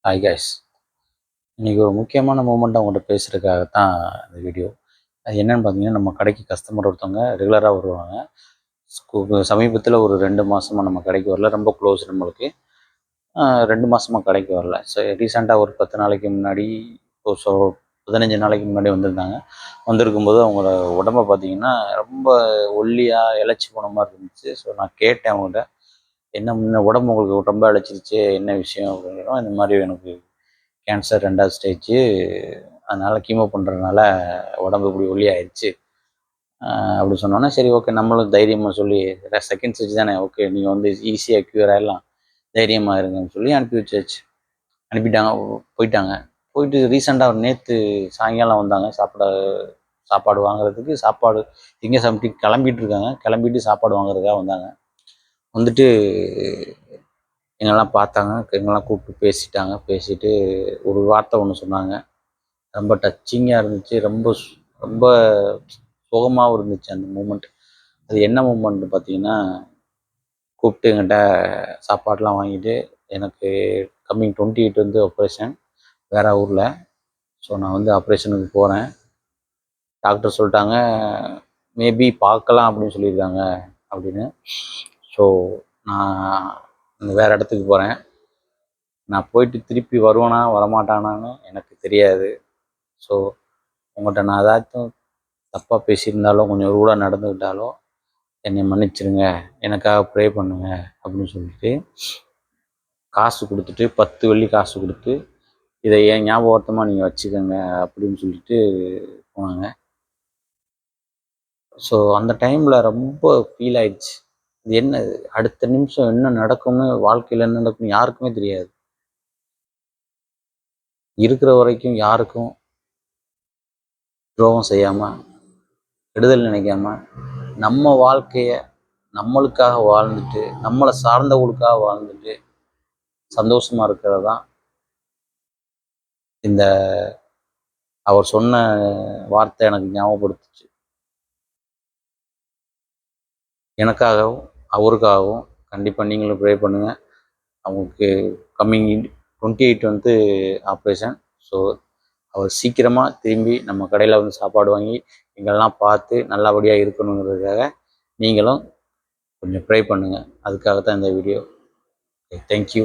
Hi guys. இன்றைக்கி ஒரு முக்கியமான மூமெண்ட் அவங்கள்ட்ட பேசுகிறதுக்காக தான் இந்த வீடியோ. அது என்னென்னு பார்த்தீங்கன்னா, நம்ம கடைக்கு கஸ்டமர் ஒருத்தவங்க ரெகுலராக வருவாங்க. சமீபத்தில் ஒரு 2 மாதமாக நம்ம கடைக்கு வரல. ரொம்ப க்ளோஸ் நம்மளுக்கு. 2 மாதமாக கடைக்கு வரல. ரீசெண்டாக ஒரு 10 நாளைக்கு முன்னாடி 15 நாளைக்கு முன்னாடி வந்திருந்தாங்க. வந்திருக்கும்போது அவங்களோட உடம்பை பார்த்தீங்கன்னா ரொம்ப ஒல்லியாக இளைச்சி போன மாதிரி இருந்துச்சு. நான் கேட்டேன் அவங்கள்ட்ட, என்ன உடம்பு உங்களுக்கு ரொம்ப இழைச்சிருச்சு, என்ன விஷயம் அப்படிங்கிறோம். இந்த மாதிரி எனக்கு கேன்சர் 2வது ஸ்டேஜு, அதனால் கீமோ பண்ணுறதுனால உடம்பு இப்படி ஒல்லி ஆயிடுச்சு அப்படி சொன்னோன்னே, சரி ஓகே நம்மளும் தைரியமாக சொல்லி செகண்ட் ஸ்டேஜ் தானே, ஓகே நீங்கள் வந்து ஈஸியாக க்யூர் ஆகிடலாம், தைரியமாக இருங்கன்னு சொல்லி அனுப்பி வச்சாச்சு. அனுப்பிட்டாங்க, போயிட்டாங்க. போயிட்டு ரீசெண்டாக நேற்று சாயங்காலம் வந்தாங்க சாப்பாடு வாங்குறதுக்கு. சாப்பாடு எங்கே சம்திங் கிளம்பிட்டு இருக்காங்க, கிளம்பிட்டு சாப்பாடு வாங்குறதுக்காக வந்தாங்க. வந்துட்டு எங்கெல்லாம் பார்த்தாங்க, எங்கெல்லாம் கூப்பிட்டு பேசிட்டு ஒரு வார்த்தை ஒன்று சொன்னாங்க. ரொம்ப டச்சிங்காக இருந்துச்சு. ரொம்ப ரொம்ப சோகமாகவும் இருந்துச்சு அந்த மூமெண்ட். அது என்ன மூமெண்ட்னு பார்த்தீங்கன்னா, கூப்பிட்டு என்கிட்ட சாப்பாடெலாம் வாங்கிட்டு, எனக்கு கம்மிங் 28 வந்து ஆப்ரேஷன் வேறு ஊரில். நான் வந்து ஆப்ரேஷனுக்கு போகிறேன். டாக்டர் சொல்லிட்டாங்க, மேபி பார்க்கலாம் அப்படின்னு சொல்லியிருக்காங்க அப்படின்னு. நான் வேறு இடத்துக்கு போகிறேன். நான் போயிட்டு திருப்பி வருவேனா வரமாட்டானான்னு எனக்கு தெரியாது. உங்கள்கிட்ட நான் ஏதாச்சும் தப்பாக பேசியிருந்தாலும், கொஞ்சம் ரூடாக நடந்துக்கிட்டாலும் என்னை மன்னிச்சிருங்க, எனக்காக ப்ரே பண்ணுங்க அப்படின்னு சொல்லிட்டு காசு கொடுத்துட்டு, 10 வெள்ளி காசு கொடுத்து, இதை ஏன் ஞாபகார்த்தமாக நீங்கள் வச்சுக்கோங்க அப்படின்னு சொல்லிட்டு போனாங்க. அந்த டைமில் ரொம்ப ஃபீல் ஆயிடுச்சு. இது என்ன, அடுத்த நிமிஷம் என்ன நடக்கும்னு, வாழ்க்கையில் என்ன நடக்கும்னு யாருக்குமே தெரியாது. இருக்கிற வரைக்கும் யாருக்கும் துரோகம் செய்யாமல், கெடுதல் நினைக்காம, நம்ம வாழ்க்கையை நம்மளுக்காக வாழ்ந்துட்டு, நம்மளை சார்ந்தவங்களுக்காக வாழ்ந்துட்டு சந்தோஷமாக இருக்கிறது தான் இந்த அவர் சொன்ன வார்த்தை எனக்கு ஞாபகப்படுத்துச்சு. எனக்காகவும் அவருக்காகவும் கண்டிப்பாக நீங்களும் ப்ரே பண்ணுங்கள். அவங்களுக்கு கம்மிங் 28 வந்து ஆப்ரேஷன். அவர் சீக்கிரமாக திரும்பி நம்ம கடையில் வந்து சாப்பாடு வாங்கி எங்களெல்லாம் பார்த்து நல்லபடியாக இருக்கணுங்கிறதுக்காக நீங்களும் கொஞ்சம் ப்ரே பண்ணுங்கள். அதுக்காக தான் இந்த வீடியோ. தேங்க்யூ.